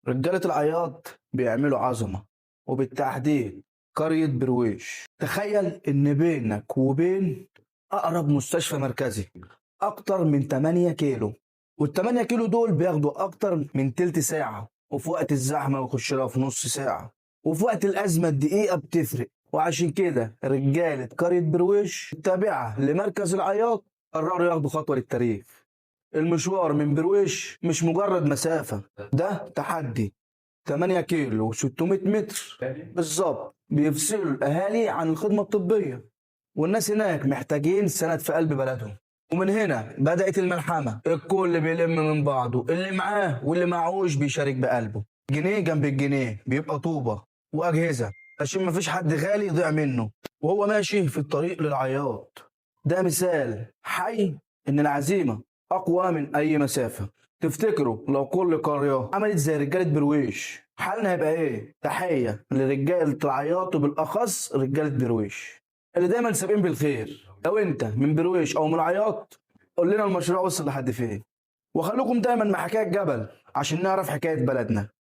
رجالة العياط بيعملوا عظمة، وبالتحديد قرية برويش. تخيل إن بينك وبين أقرب مستشفى مركزي أكتر من 8 كيلو، وال8 كيلو دول بياخدوا أكتر من تلت ساعة، وفي وقت الزحمة يخش لها في نص ساعة، وفي وقت الأزمة الدقيقة بتفرق. وعشان كده رجالة قرية برويش التابعة لمركز العياط قرروا ياخدوا خطوة للتاريخ. المشوار من برويش مش مجرد مسافة، ده تحدي. 8 كيلو و600 متر بالظبط بيفصلوا الأهالي عن الخدمة الطبية، والناس هناك محتاجين سند في قلب بلدهم. ومن هنا بدأت الملحمة، الكل بيلم من بعضه، اللي معاه واللي معهوش بيشارك بقلبه. جنيه جنب الجنيه بيبقى طوبة وأجهزة عشان مفيش حد غالي يضيع منه وهو ماشي في الطريق للعياط. ده مثال حي إن العزيمة أقوى من أي مسافة. تفتكروا لو كل قرية عملت زي رجالة برويش حالنا هيبقى إيه؟ تحية لرجالة العياط وبالأخص رجالة برويش اللي دايما سابقين بالخير. لو أنت من برويش أو من العياط قول لنا المشروع وصل لحد فين، وخليكم دايما مع حكاية جبل عشان نعرف حكاية بلدنا.